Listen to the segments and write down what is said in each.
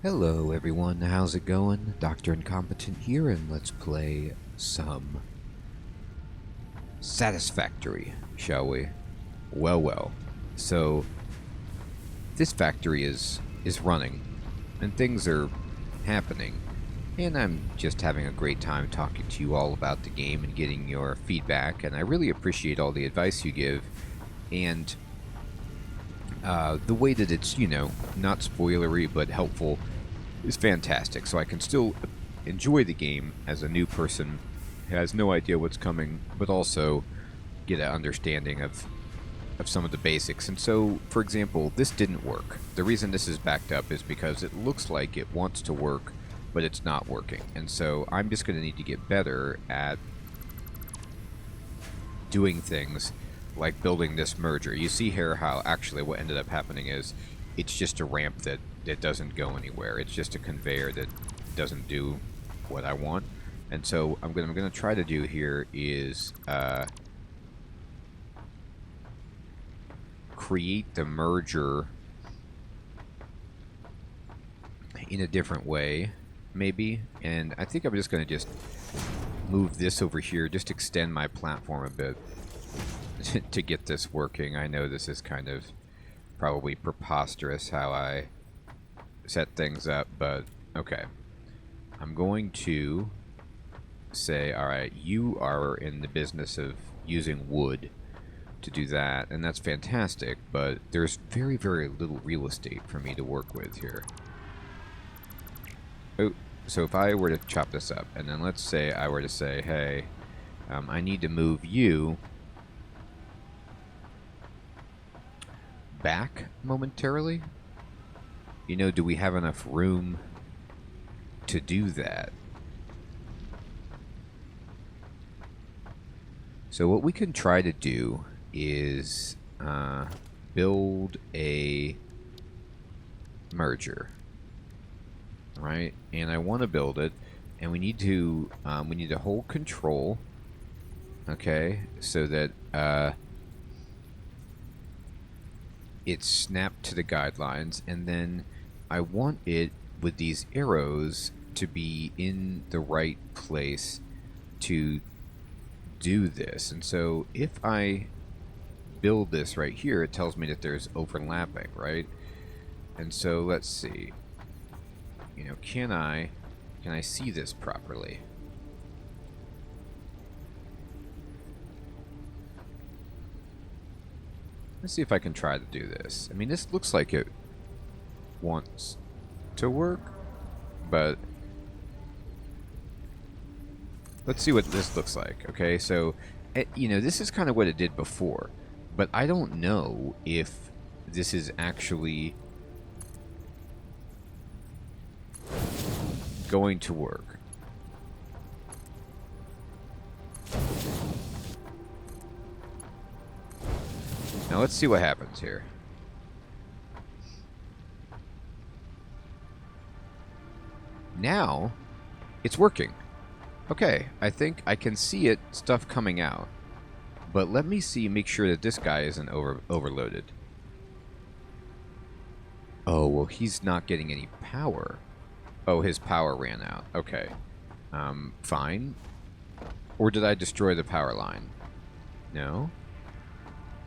Hello everyone, how's it going? Dr. Incompetent here, and let's play some Satisfactory, shall we? Well. So, this factory is running, and things are happening, and I'm just having a great time talking to you all about the game and getting your feedback, and I really appreciate all the advice you give, and the way that it's, not spoilery but helpful is fantastic. So I can still enjoy the game as a new person who has no idea what's coming, but also get an understanding of some of the basics. And so, for example, this didn't work. The reason this is backed up is because it looks like it wants to work, but it's not working. And so I'm just going to need to get better at doing things like building this merger. You see here how actually what ended up happening is it's just a ramp that doesn't go anywhere. It's just a conveyor that doesn't do what I want. And so I'm going to try to do here is create the merger in a different way, maybe. And I think I'm just going to just move this over here, just extend my platform a bit to get this working. I know this is kind of probably preposterous how I set things up, but okay. I'm going to say, alright, you are in the business of using wood to do that, and that's fantastic, but there's very, very little real estate for me to work with here. Oh, so if I were to chop this up, and then let's say I were to say, hey, I need to move you back momentarily. Do we have enough room to do that? So what we can try to do is build a merger, right? And I want to build it, and we need to hold control, okay, so that it's snapped to the guidelines, and then I want it with these arrows to be in the right place to do this. And so if I build this right here, it tells me that there's overlapping, right? And so let's see. Can I see this properly? Let's see if I can try to do this. I mean, this looks like it wants to work, but let's see what this looks like. Okay, so, this is kind of what it did before, but I don't know if this is actually going to work. Now let's see what happens here. Now, it's working. Okay, I think I can see stuff coming out. But let me make sure that this guy isn't overloaded. Oh, well, he's not getting any power. Oh, his power ran out. Okay. Fine. Or did I destroy the power line? No.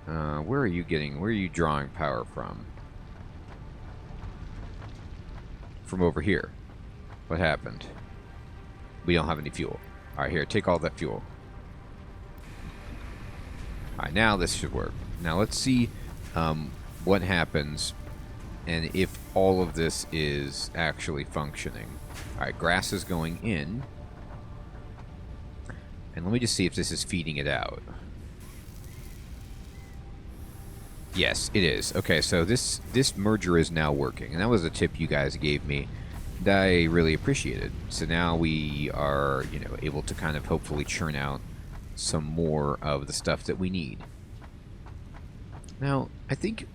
Where are you drawing power from? From over here. What happened? We don't have any fuel. Alright, here, take all that fuel. Alright, now this should work. Now let's see what happens and if all of this is actually functioning. Alright, grass is going in. And let me just see if this is feeding it out. Yes, it is. Okay, so this merger is now working. And that was a tip you guys gave me that I really appreciated. So now we are, able to kind of hopefully churn out some more of the stuff that we need. Now, I think,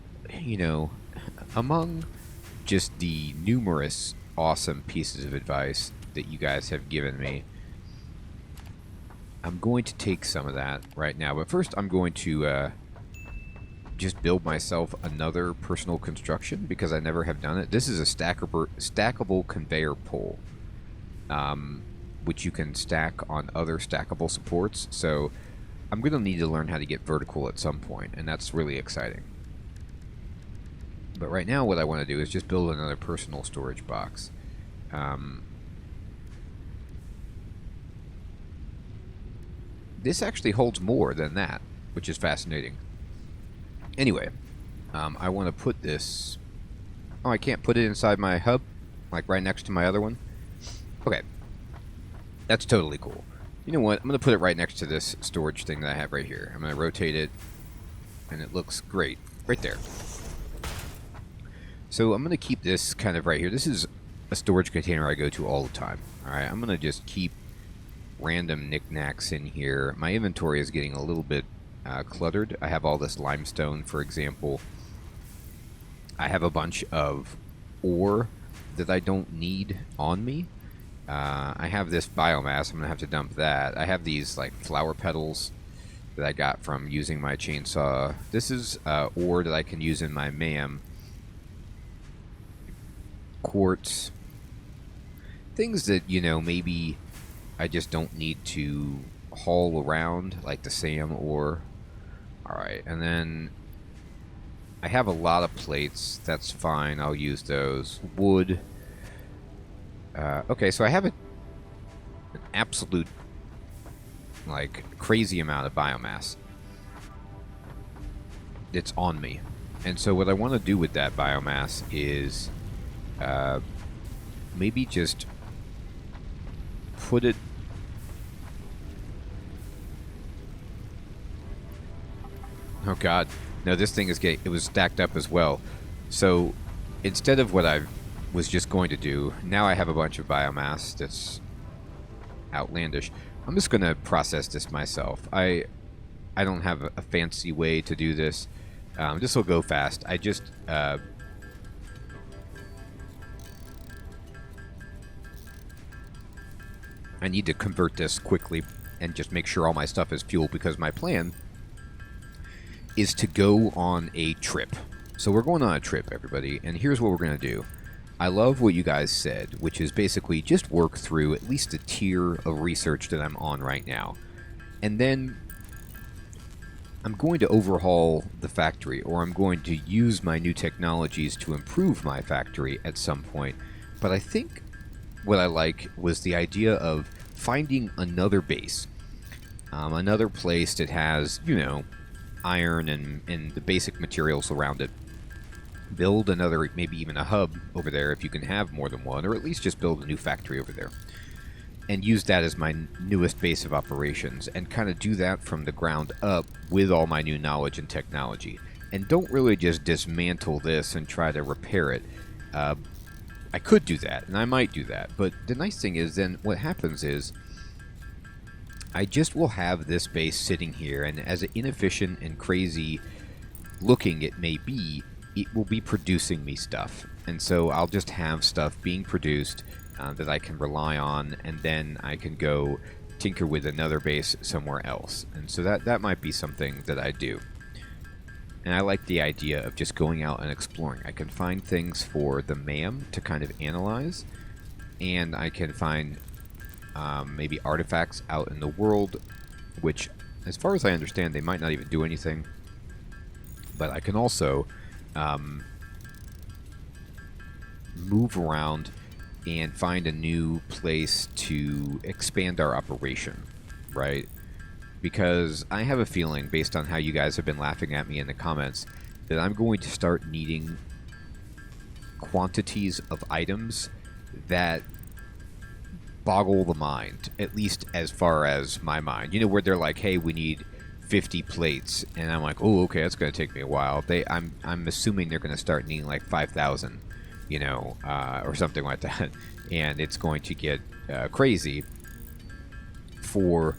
among just the numerous awesome pieces of advice that you guys have given me, I'm going to take some of that right now. But first, I'm going to just build myself another personal construction because I never have done it. This is a stackable conveyor pole, which you can stack on other stackable supports. So I'm going to need to learn how to get vertical at some point, and that's really exciting. But right now what I want to do is just build another personal storage box. This actually holds more than that, which is fascinating. Anyway, I want to put this... Oh, I can't put it inside my hub? Like right next to my other one? Okay. That's totally cool. You know what? I'm going to put it right next to this storage thing that I have right here. I'm going to rotate it, and it looks great. Right there. So I'm going to keep this kind of right here. This is a storage container I go to all the time. Alright, I'm going to just keep random knickknacks in here. My inventory is getting a little bit cluttered. I have all this limestone, for example. I have a bunch of ore that I don't need on me. I have this biomass. I'm going to have to dump that. I have these like flower petals that I got from using my chainsaw. This is ore that I can use in my MAM. Quartz. Things that, you know, maybe I just don't need to haul around, like the SAM ore. Alright, and then I have a lot of plates. That's fine. I'll use those. Wood. Okay, so I have an absolute, like, crazy amount of biomass. It's on me. And so what I want to do with that biomass is maybe just put it... Oh god. No, this thing is it was stacked up as well. So instead of what I was just going to do, now I have a bunch of biomass that's outlandish. I'm just going to process this myself. I don't have a fancy way to do this. This will go fast. I just... I need to convert this quickly and just make sure all my stuff is fuel, because my plan is to go on a trip. So we're going on a trip, everybody, and here's what we're going to do. I love what you guys said, which is basically just work through at least a tier of research that I'm on right now. And then I'm going to overhaul the factory, or I'm going to use my new technologies to improve my factory at some point. But I think what I like was the idea of finding another base. Another place that has, you know, iron and the basic materials around it. Build another, maybe even a hub over there if you can have more than one, or at least just build a new factory over there. And use that as my newest base of operations, and kind of do that from the ground up with all my new knowledge and technology. And don't really just dismantle this and try to repair it. I could do that, and I might do that, but the nice thing is then what happens is I just will have this base sitting here, and as inefficient and crazy looking it may be, it will be producing me stuff. And so I'll just have stuff being produced that I can rely on, and then I can go tinker with another base somewhere else. And so that might be something that I do. And I like the idea of just going out and exploring. I can find things for the MAM to kind of analyze, and I can find maybe artifacts out in the world, which, as far as I understand, they might not even do anything. But I can also move around and find a new place to expand our operation, right? Because I have a feeling, based on how you guys have been laughing at me in the comments, that I'm going to start needing quantities of items that boggle the mind, at least as far as my mind. You know, where they're like, hey, we need 50 plates, and I'm like, oh, okay, that's going to take me a while. I'm assuming they're going to start needing like 5,000, you know, or something like that, and it's going to get crazy for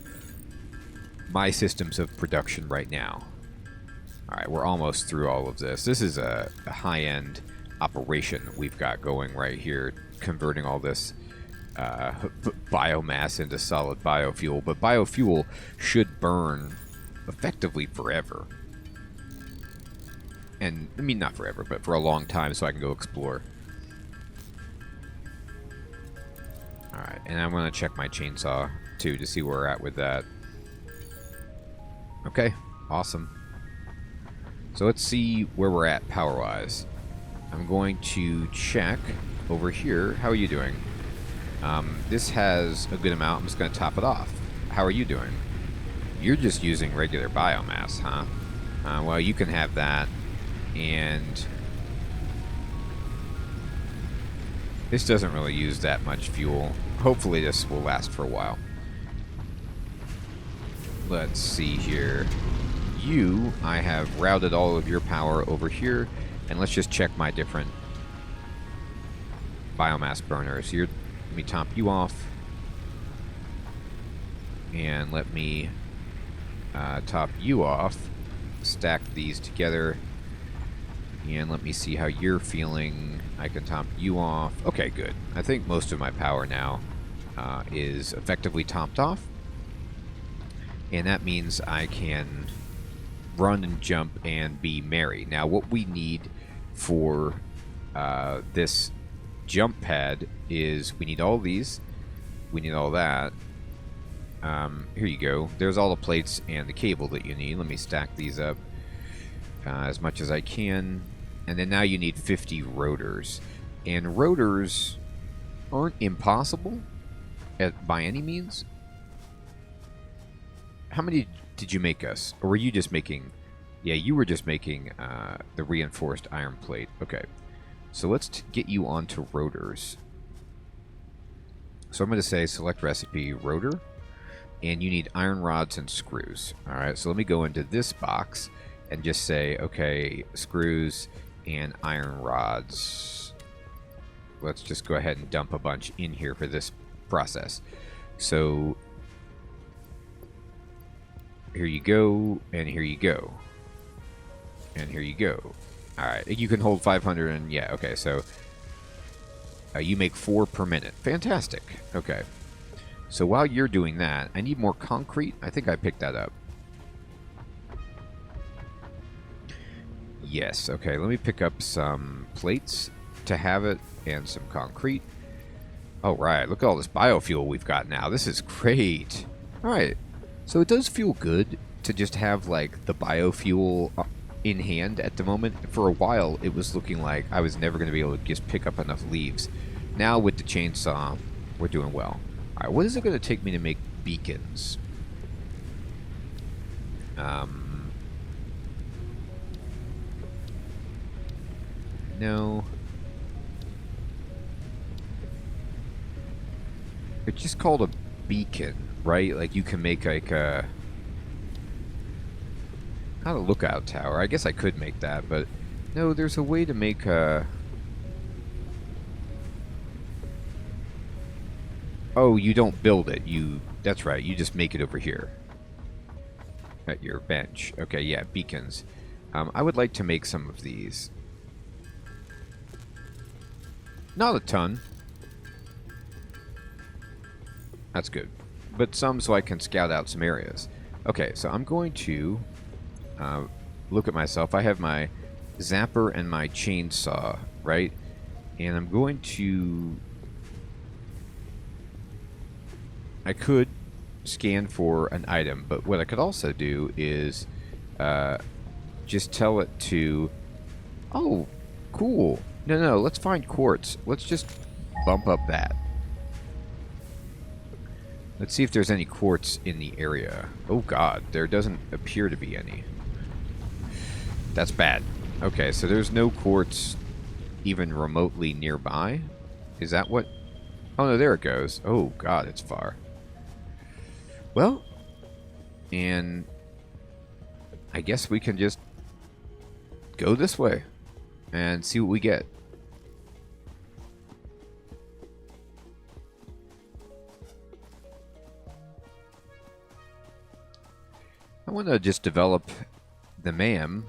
my systems of production right now. Alright, we're almost through all of this. This is a high-end operation we've got going right here, converting all this biomass into solid biofuel. But biofuel should burn effectively forever. And, I mean, not forever, but for a long time so I can go explore. Alright, and I'm going to check my chainsaw, too, to see where we're at with that. Okay, awesome. So let's see where we're at power-wise. I'm going to check over here. How are you doing? This has a good amount. I'm just going to top it off. How are you doing? You're just using regular biomass, huh? Well, you can have that. And this doesn't really use that much fuel. Hopefully this will last for a while. Let's see here. You, I have routed all of your power over here. And let's just check my different biomass burners. Let me top you off. And let me top you off. Stack these together. And let me see how you're feeling. I can top you off. Okay, good. I think most of my power now is effectively topped off. And that means I can run and jump and be merry. Now, what we need for this jump pad is we need all these. We need all that. Here you go. There's all the plates and the cable that you need. Let me stack these up as much as I can. And then now you need 50 rotors. And rotors aren't impossible by any means. How many did you make us? Or were you just making... Yeah, you were just making the reinforced iron plate. Okay. So let's get you onto rotors. So I'm going to say select recipe rotor. And you need iron rods and screws. Alright, so let me go into this box and just say, okay, screws and iron rods. Let's just go ahead and dump a bunch in here for this process. So here you go, and here you go. And here you go. Alright, you can hold 500 and yeah, okay, so you make 4 per minute. Fantastic. Okay. So while you're doing that, I need more concrete. I think I picked that up. Yes, okay, let me pick up some plates to have it and some concrete. Alright, look at all this biofuel we've got now. This is great. Alright, so it does feel good to just have, like, the biofuel in hand at the moment. For a while, it was looking like I was never going to be able to just pick up enough leaves. Now, with the chainsaw, we're doing well. Alright, what is it going to take me to make beacons? No. It's just called a beacon, right? Like, you can make, like, a... Not a lookout tower. I guess I could make that, but... No, there's a way to make a... Oh, you don't build it. That's right. You just make it over here. At your bench. Okay, yeah, beacons. I would like to make some of these. Not a ton. That's good. But some so I can scout out some areas. Okay, so I'm going to look at myself. I have my zapper and my chainsaw, right? And I'm going to... I could scan for an item, but what I could also do is just tell it to... Oh, cool. No, let's find quartz. Let's just bump up that. Let's see if there's any quartz in the area. Oh god, there doesn't appear to be any. That's bad. Okay, so there's no quartz even remotely nearby? Is that what... Oh no, there it goes. Oh god, it's far. Well, and I guess we can just go this way and see what we get. I want to just develop the MAM.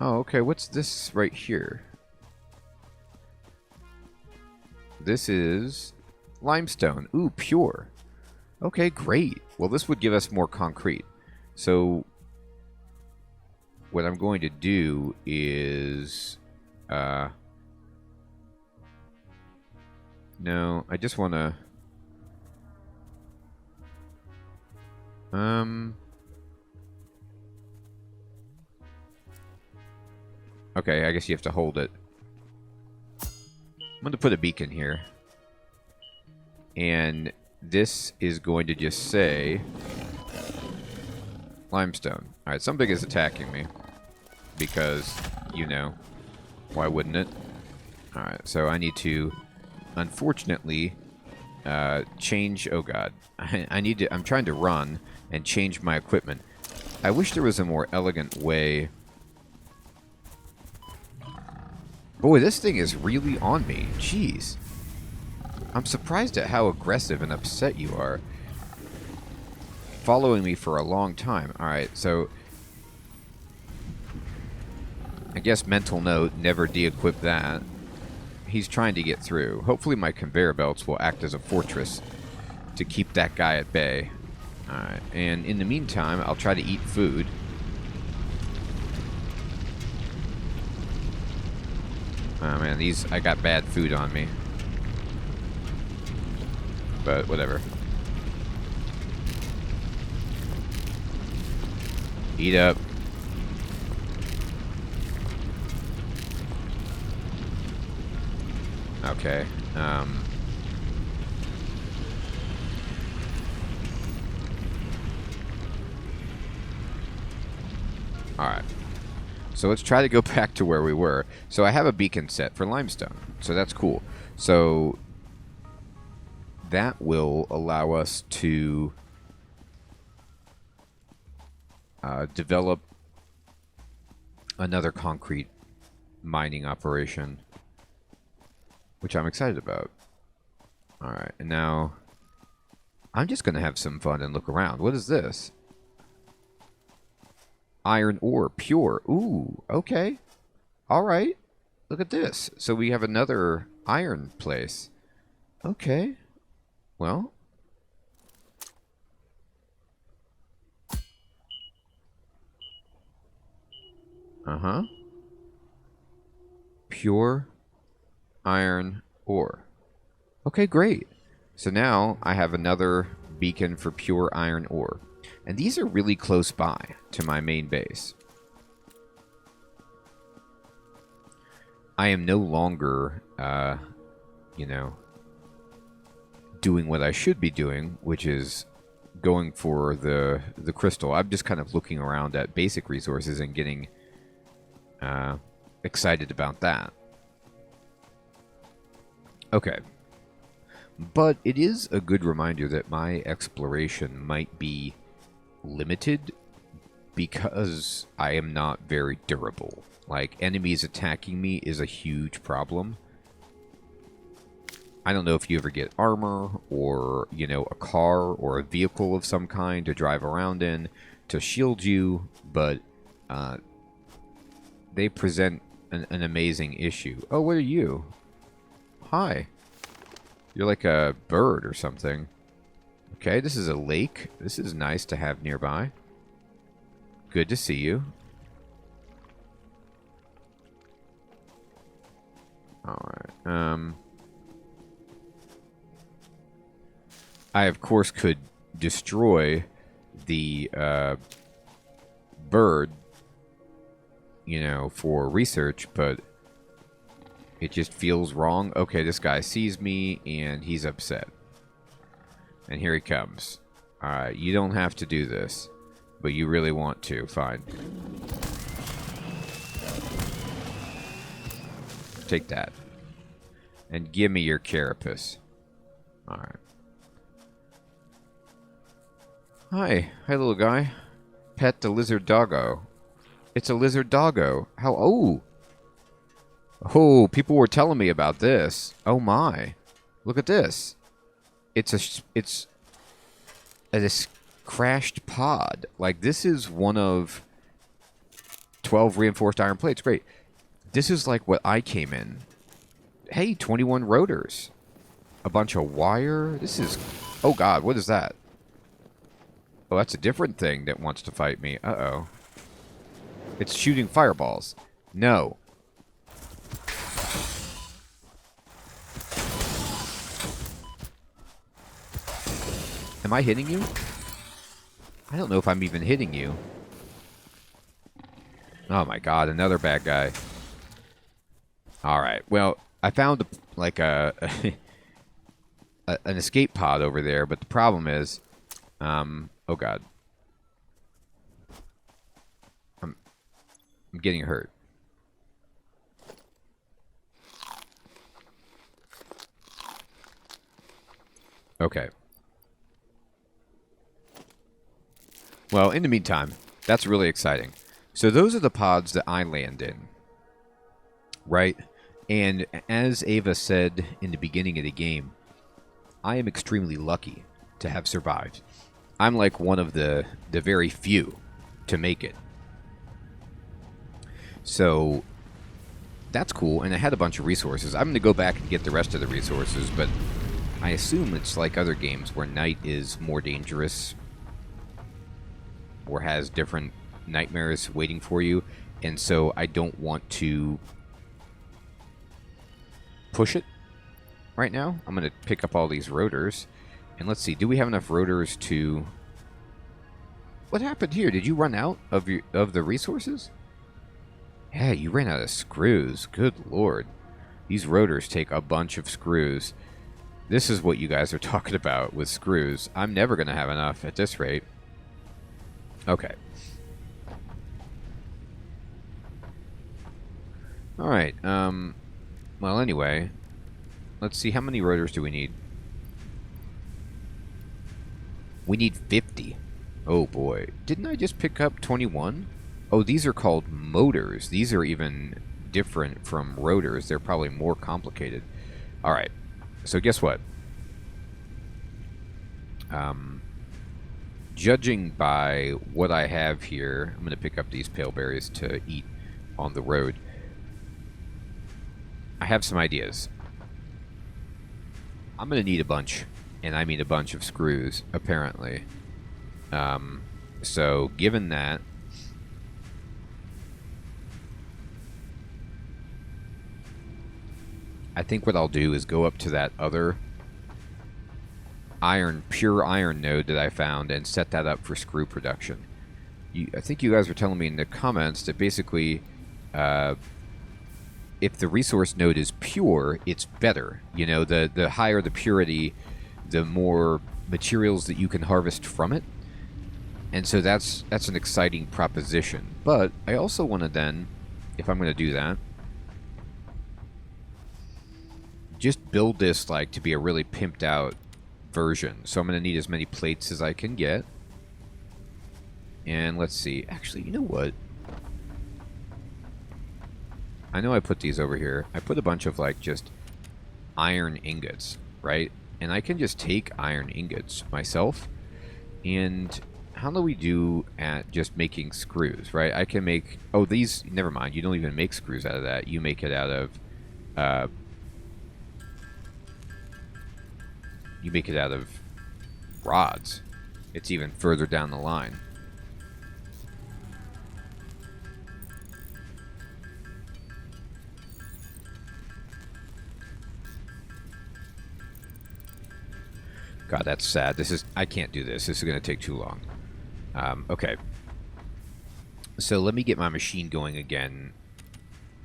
Oh, okay, what's this right here? This is limestone. Ooh, pure. Okay, great. Well, this would give us more concrete. So, what I'm going to do is... no, I just want to... Okay, I guess you have to hold it. I'm going to put a beacon here. And this is going to just say... limestone. Alright, something is attacking me. Because, you know, why wouldn't it? Alright, so I need to, unfortunately, change... oh god. I need to... I'm trying to run and change my equipment. I wish there was a more elegant way... Boy, this thing is really on me. Jeez. I'm surprised at how aggressive and upset you are. Following me for a long time. Alright, so... I guess mental note, never de-equip that. He's trying to get through. Hopefully my conveyor belts will act as a fortress to keep that guy at bay. Alright, and in the meantime, I'll try to eat food. Oh man, these... I got bad food on me. But whatever. Eat up. Okay. Alright. So let's try to go back to where we were. So I have a beacon set for limestone. So that's cool. So that will allow us to develop another concrete mining operation, which I'm excited about. Alright, and now I'm just going to have some fun and look around. What is this? Iron ore, pure. Ooh, okay. Alright. Look at this. So we have another iron place. Okay. Well. Uh-huh. Pure iron ore. Okay, great. So now I have another beacon for pure iron ore. And these are really close by to my main base. I am no longer, you know, doing what I should be doing, which is going for the crystal. I'm just kind of looking around at basic resources and getting excited about that. Okay. But it is a good reminder that my exploration might be limited because I am not very durable. Like, enemies attacking me is a huge problem. I don't know if you ever get armor or, you know, a car or a vehicle of some kind to drive around in to shield you, but they present an amazing issue. Oh, what are you? Hi. You're like a bird or something. Okay, this is a lake. This is nice to have nearby. Good to see you. Alright, I, of course, could destroy the bird, you know, for research, but it just feels wrong. Okay, this guy sees me, and he's upset. And here he comes. Alright, you don't have to do this, but you really want to. Fine. Take that. And give me your carapace. Alright. Hi. Hi, little guy. Pet the lizard doggo. It's a lizard doggo. How... Oh! Oh, people were telling me about this. Oh, my. Look at this. It's a crashed pod. Like, this is one of 12 reinforced iron plates. Great. This is like what I came in. Hey, 21 rotors. A bunch of wire. This is... Oh, God. What is that? Oh, that's a different thing that wants to fight me. Uh-oh. It's shooting fireballs. No. Am I hitting you? I don't know if I'm even hitting you. Oh my god, another bad guy. Alright, well, I found like an escape pod over there, but the problem is, oh god. I'm getting hurt. Okay. Well, in the meantime, that's really exciting. So those are the pods that I land in, right? And as Ava said in the beginning of the game, I am extremely lucky to have survived. I'm like one of the very few to make it. So that's cool, and I had a bunch of resources. I'm going to go back and get the rest of the resources, but I assume it's like other games where night is more dangerous or has different nightmares waiting for you, and so I don't want to push it right now. I'm going to pick up all these rotors, and let's see, do we have enough rotors to... What happened here? Did you run out of the resources? Yeah, you ran out of screws. Good lord. These rotors take a bunch of screws. This is what you guys are talking about with screws. I'm never going to have enough at this rate. Okay. Alright, well, anyway, let's see, how many rotors do we need? We need 50. Oh, boy. Didn't I just pick up 21? Oh, these are called motors. These are even different from rotors. They're probably more complicated. Alright, so guess what? Judging by what I have here, I'm going to pick up these pale berries to eat on the road. I have some ideas. I'm going to need a bunch, and I mean a bunch of screws, apparently. So, given that, I think what I'll do is go up to that other pure iron node that I found and set that up for screw production. I think you guys were telling me in the comments that basically, if the resource node is pure, it's better. You know, the higher the purity, the more materials that you can harvest from it. And so that's an exciting proposition. But I also want to then, if I'm going to do that, just build this like to be a really pimped out version. So I'm going to need as many plates as I can get. And let's see. Actually, you know what? I know I put these over here. I put a bunch of like just iron ingots, right? And I can just take iron ingots myself. And how do we do at just making screws, right? I can make... Oh, these... Never mind. You don't even make screws out of that. You make it out of... you make it out of rods. It's even further down the line. God, that's sad. This is... I can't do this. This is going to take too long. Okay. So let me get my machine going again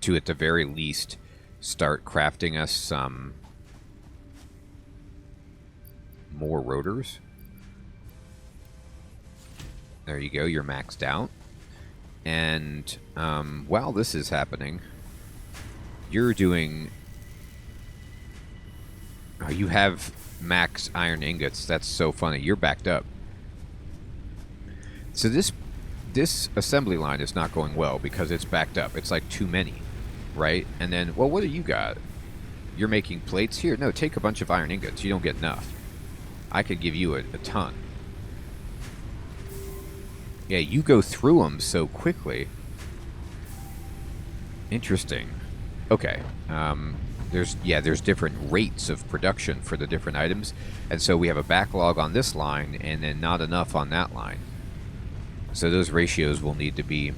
to, at the very least, start crafting us some more rotors. There you go. You're maxed out. And while this is happening, you're doing... Oh, you have max iron ingots. That's so funny. You're backed up. So this assembly line is not going well because it's backed up. It's like too many, right? And then, well, what do you got? You're making plates here? No, take a bunch of iron ingots. You don't get enough. I could give you a ton. Yeah, you go through them so quickly. Interesting. Okay. There's different rates of production for the different items. And so we have a backlog on this line and then not enough on that line. So those ratios will need to be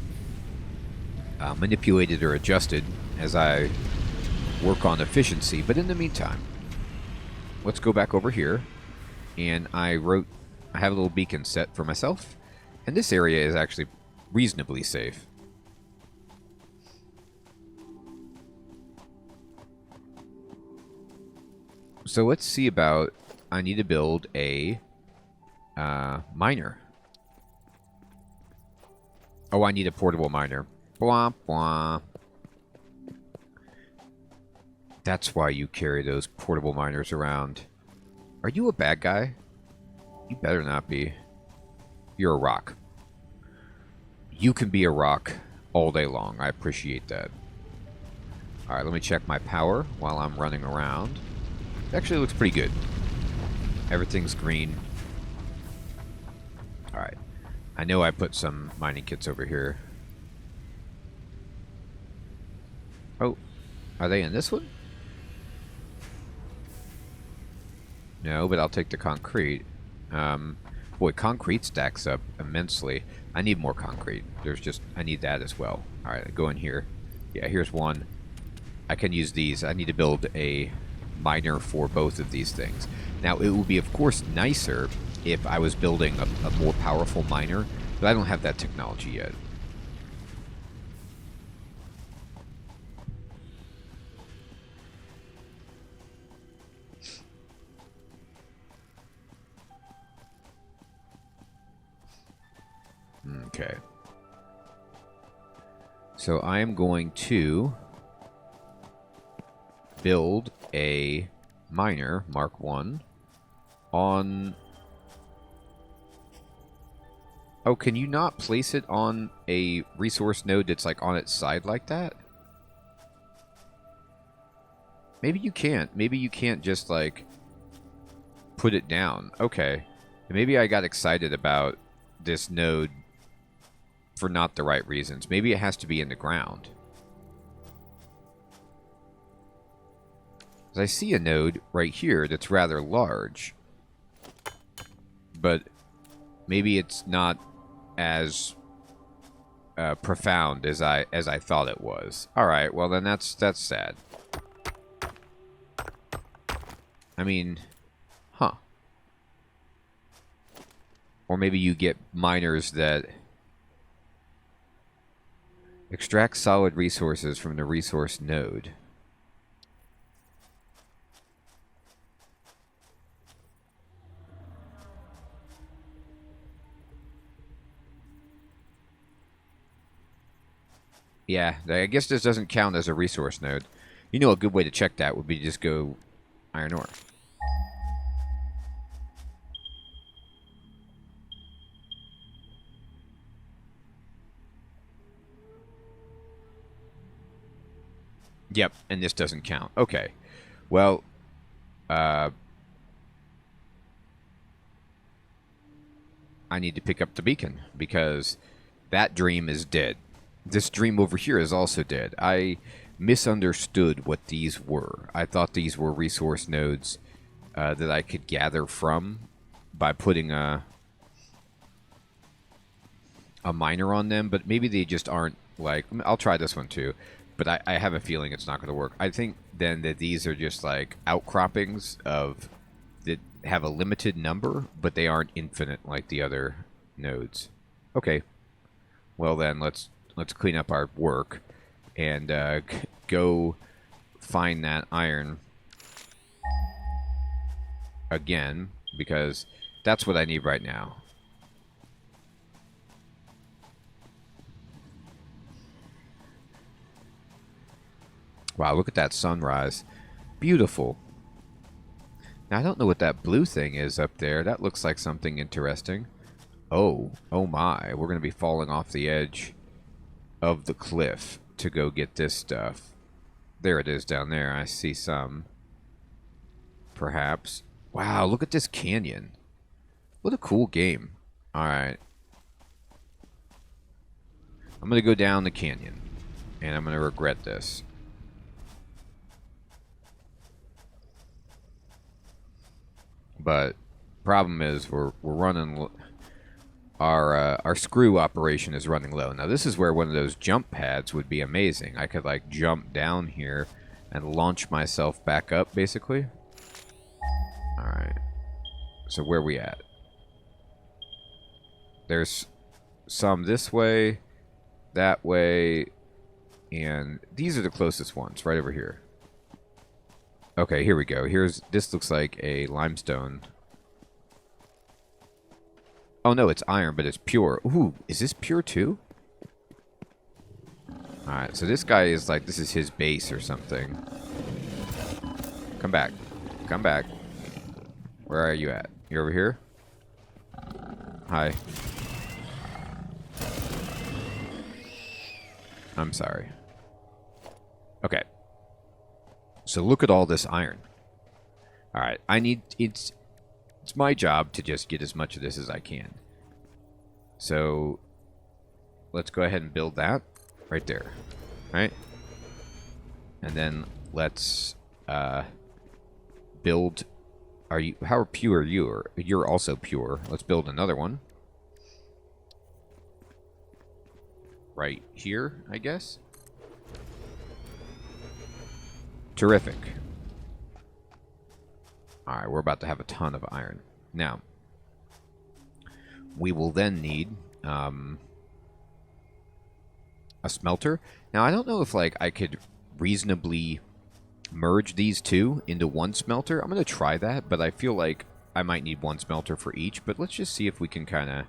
manipulated or adjusted as I work on efficiency. But in the meantime, let's go back over here. And I have a little beacon set for myself. And this area is actually reasonably safe. So let's see about... I need to build a miner. Oh, I need a portable miner. Blah, blah. That's why you carry those portable miners around. Are you a bad guy? You better not be. You're a rock. You can be a rock all day long. I appreciate that. Alright, let me check my power while I'm running around. It actually looks pretty good. Everything's green. Alright. I know I put some mining kits over here. Oh, are they in this one? No, but I'll take the concrete. Boy, concrete stacks up immensely. I need more concrete. I need that as well. Alright, go in here. Yeah, here's one. I can use these. I need to build a miner for both of these things. Now, it would be, of course, nicer if I was building a more powerful miner, but I don't have that technology yet. Okay. So I am going to build a miner, Mark 1, on... Oh, can you not place it on a resource node that's like on its side like that? Maybe you can't. Maybe you can't just like put it down. Okay. Maybe I got excited about this node for not the right reasons. Maybe it has to be in the ground. I see a node right here that's rather large. But maybe it's not as profound as I thought it was. Alright, well then that's sad. I mean, huh. Or maybe you get miners that extract solid resources from the resource node. Yeah, I guess this doesn't count as a resource node. You know, a good way to check that would be to just go iron ore. Yep, and this doesn't count. Okay. Well, I need to pick up the beacon because that dream is dead. This dream over here is also dead. I misunderstood what these were. I thought these were resource nodes that I could gather from by putting a miner on them, but maybe they just aren't like... I'll try this one too, but I have a feeling it's not going to work. I think then that these are just like outcroppings of that have a limited number, but they aren't infinite like the other nodes. Okay. Well then, let's clean up our work and go find that iron again, because that's what I need right now. Wow, look at that sunrise. Beautiful. Now, I don't know what that blue thing is up there. That looks like something interesting. Oh my. We're going to be falling off the edge of the cliff to go get this stuff. There it is down there. I see some. Perhaps. Wow, look at this canyon. What a cool game. Alright. I'm going to go down the canyon. And I'm going to regret this. But problem is we're running our screw operation is running low. Now this is where one of those jump pads would be amazing. I could like jump down here and launch myself back up, basically. All right. So where are we at? There's some this way, that way, and these are the closest ones, right over here. Okay, here we go. This looks like a limestone. Oh no, it's iron, but it's pure. Ooh, is this pure too? Alright, so this guy is like, this is his base or something. Come back. Come back. Where are you at? You over here? Hi. I'm sorry. Okay. So look at all this iron. Alright, it's my job to just get as much of this as I can. So let's go ahead and build that right there. Right? And then let's build. How pure are you? You're also pure. Let's build another one. Right here, I guess. Terrific. Alright, we're about to have a ton of iron. Now, we will then need a smelter. Now, I don't know if like I could reasonably merge these two into one smelter. I'm going to try that, but I feel like I might need one smelter for each. But let's just see if we can kind of,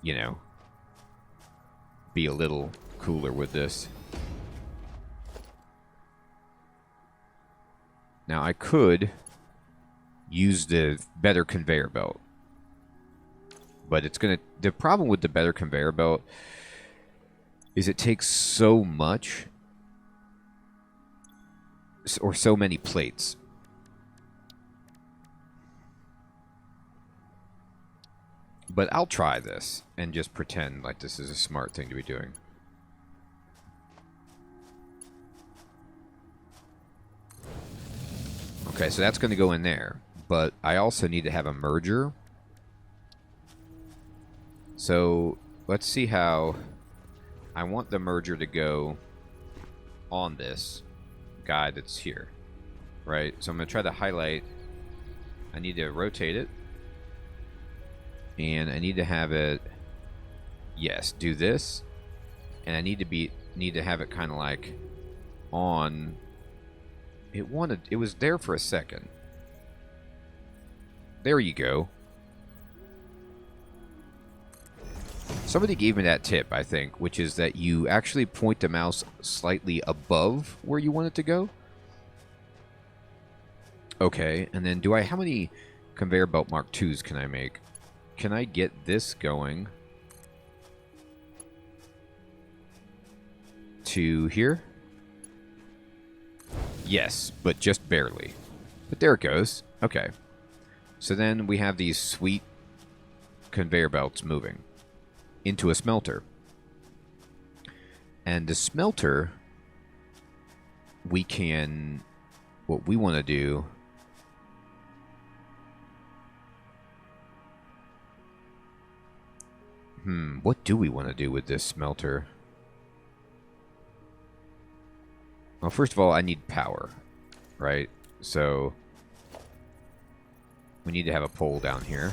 you know, be a little cooler with this. Now, I could use the better conveyor belt. But it's going to... The problem with the better conveyor belt is it takes so much or so many plates. But I'll try this and just pretend like this is a smart thing to be doing. Okay, so that's going to go in there. But I also need to have a merger. So let's see how I want the merger to go on this guy that's here. Right? So I'm going to try to highlight. I need to rotate it. And I need to have it, yes, do this. And I need to have it kind of like on. It was there for a second. There you go. Somebody gave me that tip, I think, which is that you actually point the mouse slightly above where you want it to go. Okay, and then how many conveyor belt Mark IIs can I make? Can I get this going to here? Yes, but just barely. But there it goes. Okay. So then we have these sweet conveyor belts moving into a smelter. And the smelter, we can... What we want to do... what do we want to do with this smelter? Well, first of all, I need power, right? So we need to have a pole down here.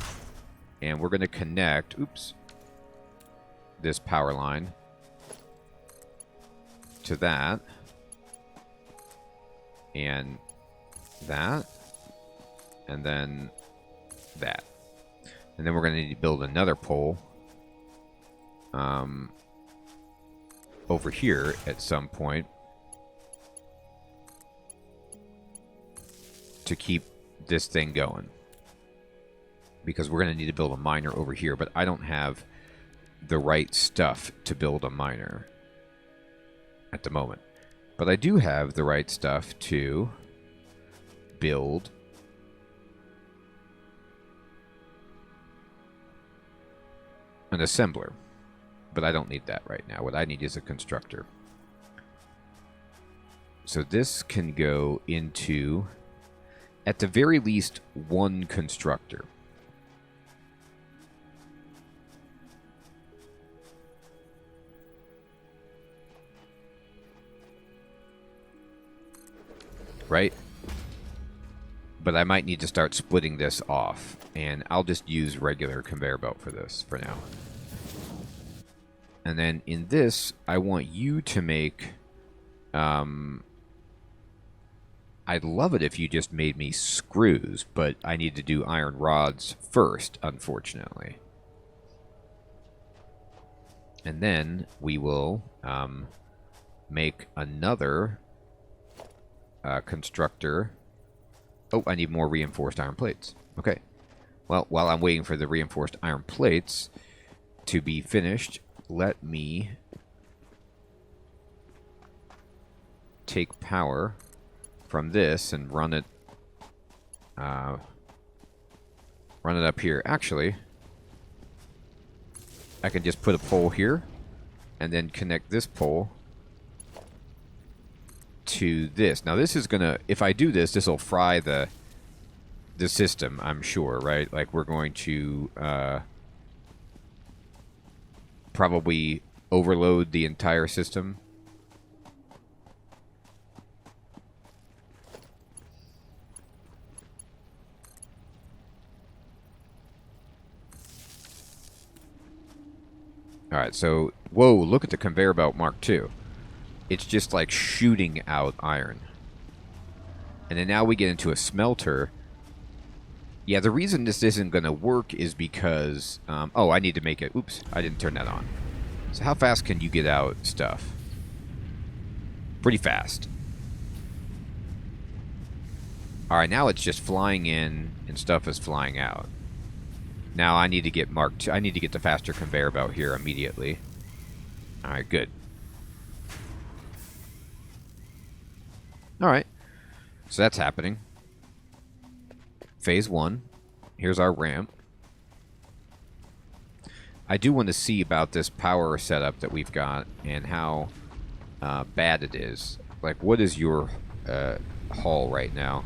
And we're going to connect, this power line to that. And that. And then that. And then we're going to need to build another pole over here at some point to keep this thing going, because we're going to need to build a miner over here, but I don't have the right stuff to build a miner at the moment. But I do have the right stuff to build an assembler. But I don't need that right now. What I need is a constructor. So this can go into, at the very least, one constructor. right? But I might need to start splitting this off, and I'll just use regular conveyor belt for this for now. And then in this, I want you to make... I'd love it if you just made me screws, but I need to do iron rods first, unfortunately. And then we will make another constructor. Oh, I need more reinforced iron plates. Okay. Well, while I'm waiting for the reinforced iron plates to be finished, let me take power from this and run it up here. Actually, I can just put a pole here and then connect this pole to this. Now this is gonna, if I do this, this will fry the system, I'm sure, right? Like we're going to probably overload the entire system. Alright, so, whoa, look at the conveyor belt Mark II. It's just like shooting out iron. And then now we get into a smelter. Yeah, the reason this isn't going to work is because... oh, I need to make it... Oops, I didn't turn that on. So how fast can you get out stuff? Pretty fast. Alright, now it's just flying in and stuff is flying out. Now I need to get Mark II. I need to get the faster conveyor belt here immediately. Alright, good. Alright. So that's happening. Phase 1. Here's our ramp. I do want to see about this power setup that we've got and how bad it is. Like, what is your haul right now?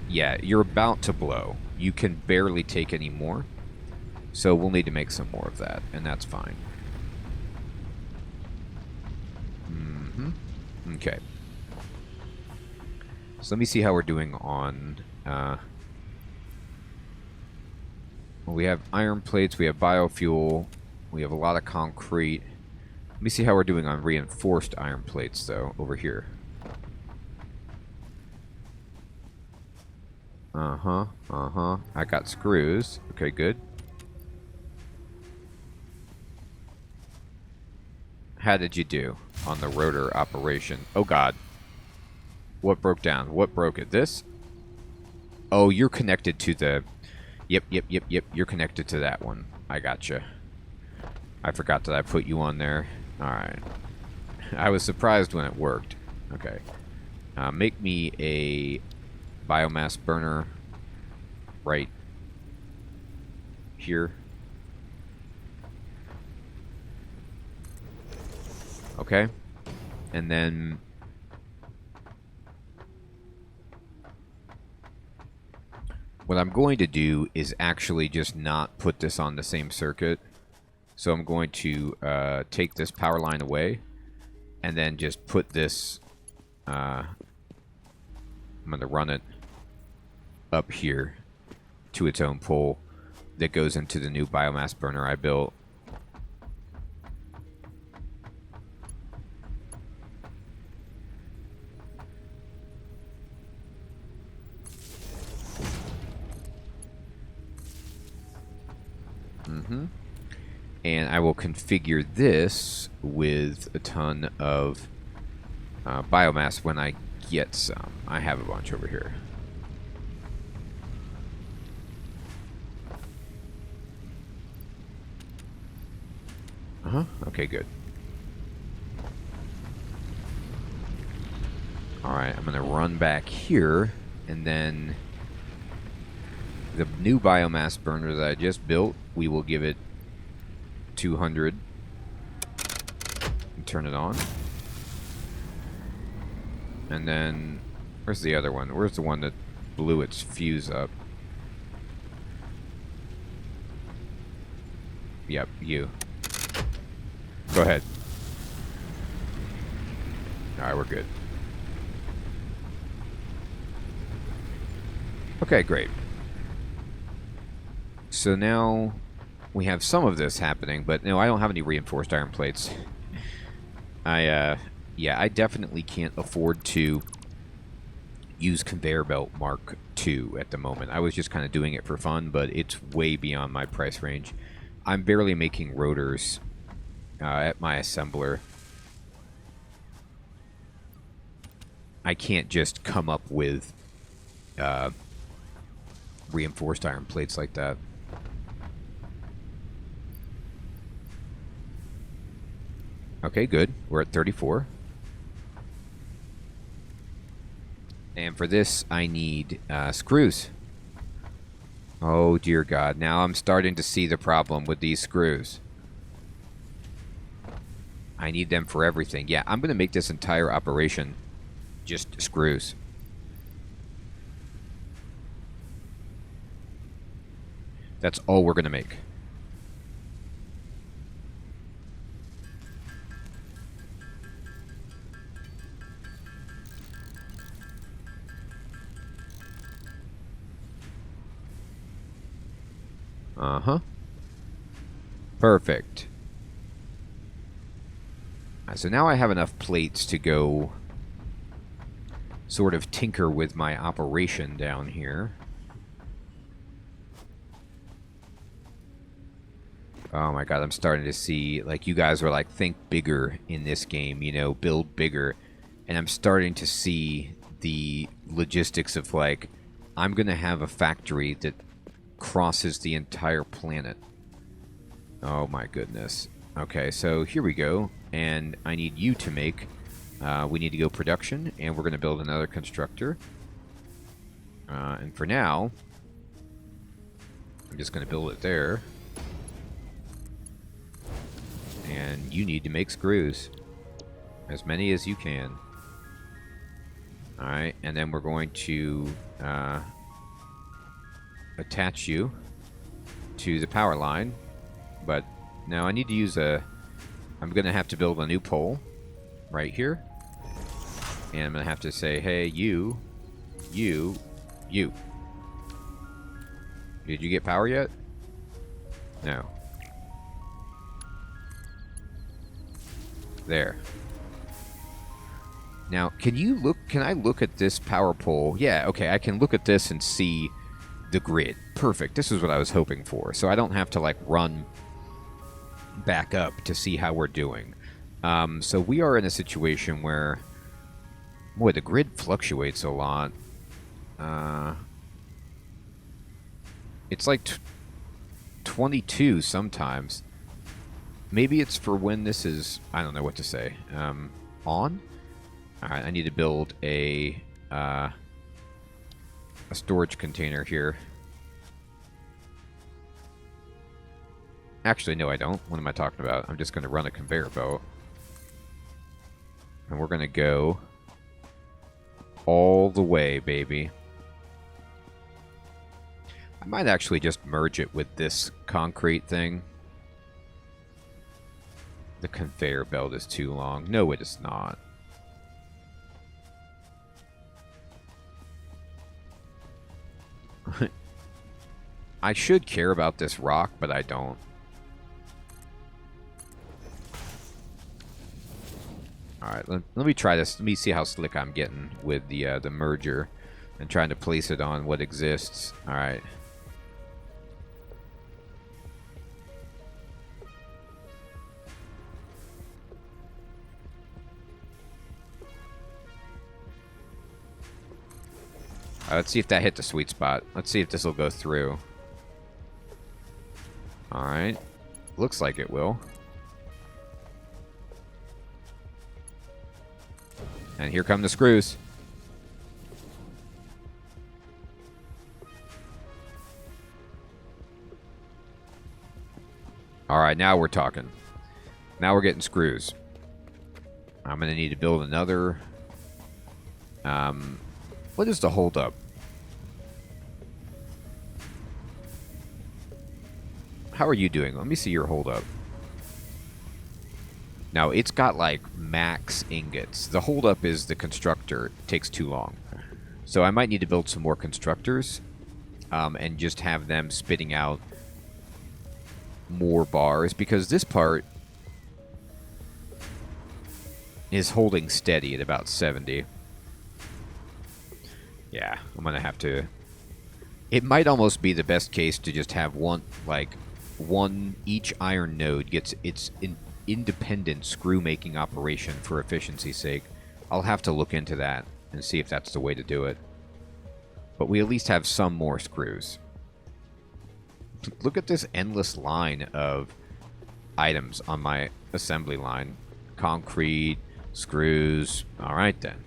Yeah, you're about to blow. You can barely take any more. So we'll need to make some more of that, and that's fine. Okay. So let me see how we're doing on... well, we have iron plates, we have biofuel, we have a lot of concrete. Let me see how we're doing on reinforced iron plates, though, over here. I got screws. Okay, good. How did you do on the rotor operation? Oh, God. What broke down? What broke it? This? Oh, you're connected to the... Yep. You're connected to that one. I gotcha. I forgot that I put you on there. Alright. I was surprised when it worked. Okay. Make me a biomass burner right here. Okay. And then... what I'm going to do is actually just not put this on the same circuit. So I'm going to take this power line away and then just put this... I'm going to run it up here to its own pole that goes into the new biomass burner I built. And I will configure this with a ton of biomass when I get some. I have a bunch over here. Okay, good. Alright, I'm going to run back here, and then the new biomass burner that I just built, we will give it 200 and turn it on. And then, where's the other one? Where's the one that blew its fuse up? Yep, you. Go ahead. Alright, we're good. Okay, great. So now we have some of this happening, but no, I don't have any reinforced iron plates. Yeah, I definitely can't afford to use conveyor belt Mark II at the moment. I was just kind of doing it for fun, but it's way beyond my price range. I'm barely making rotors at my assembler. I can't just come up with reinforced iron plates like that. Okay, good. We're at 34. And for this, I need screws. Oh, dear God. Now I'm starting to see the problem with these screws. I need them for everything. Yeah, I'm going to make this entire operation just screws. That's all we're going to make. Uh-huh. Perfect. So now I have enough plates to go sort of tinker with my operation down here. Oh my God, I'm starting to see, like, you guys are like, think bigger in this game, you know, build bigger. And I'm starting to see the logistics of, like, I'm going to have a factory that crosses the entire planet. Oh my goodness. Okay, so here we go. And I need you to make, we need to go production, and we're going to build another constructor. And for now, I'm just going to build it there. And you need to make screws. As many as you can. Alright, and then we're going to attach you to the power line. But now I need to use a... I'm going to have to build a new pole right here. And I'm going to have to say, hey, you. Did you get power yet? No. There. Now, can I look at this power pole? Yeah, okay, I can look at this and see the grid. Perfect. This is what I was hoping for. So I don't have to, like, run back up to see how we're doing. So we are in a situation where, boy, the grid fluctuates a lot. It's like 22 sometimes. Maybe it's for when this is... I don't know what to say. On? Alright, I need to build a storage container here. Actually, no, I don't. What am I talking about? I'm just going to run a conveyor belt. And we're going to go all the way, baby. I might actually just merge it with this concrete thing. The conveyor belt is too long. No, it is not. I should care about this rock, but I don't. Alright, let me try this. Let me see how slick I'm getting with the merger and trying to place it on what exists. Alright. Let's see if that hit the sweet spot. Let's see if this will go through. Alright. Looks like it will. And here come the screws. Alright, now we're talking. Now we're getting screws. I'm going to need to build another... what is the holdup? How are you doing? Let me see your holdup. Now, it's got, like, max ingots. The holdup is the constructor. It takes too long. So I might need to build some more constructors. and just have them spitting out more bars, because this part is holding steady at about 70. Yeah, I'm gonna have to... It might almost be the best case to just have each iron node gets its independent screw-making operation for efficiency's sake. I'll have to look into that and see if that's the way to do it. But we at least have some more screws. Look at this endless line of items on my assembly line. Concrete, screws. Alright then.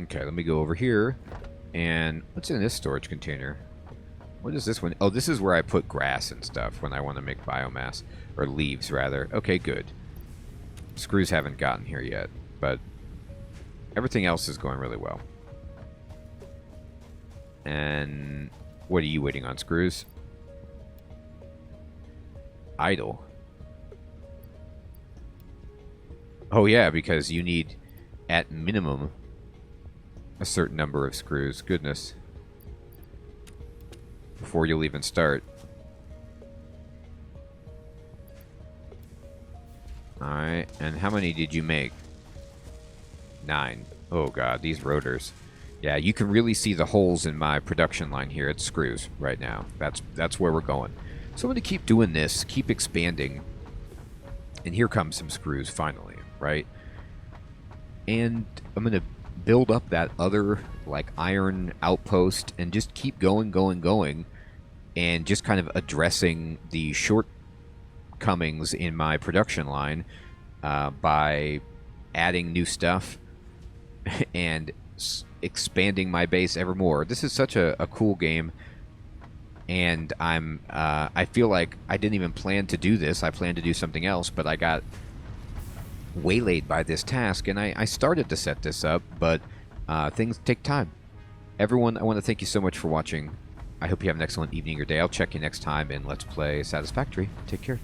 Okay, let me go over here. And what's in this storage container? What is this one? Oh, this is where I put grass and stuff when I want to make biomass. Or leaves, rather. Okay, good. Screws haven't gotten here yet, but everything else is going really well. And what are you waiting on, screws? Idle. Oh yeah, because you need, at minimum, a certain number of screws. Goodness. Before you'll even start. Alright, and how many did you make? 9. Oh god, these rotors. Yeah, you can really see the holes in my production line here. It's screws right now. That's where we're going. So I'm going to keep doing this, keep expanding. And here comes some screws finally, right? And I'm going to build up that other, like, iron outpost and just keep going. And just kind of addressing the shortcomings in my production line by adding new stuff and expanding my base ever more. This is such a cool game, and I feel like I didn't even plan to do this. I planned to do something else, but I got waylaid by this task, and I started to set this up, but things take time. Everyone, I want to thank you so much for watching. I hope you have an excellent evening or day. I'll check you next time in Let's Play Satisfactory. Take care.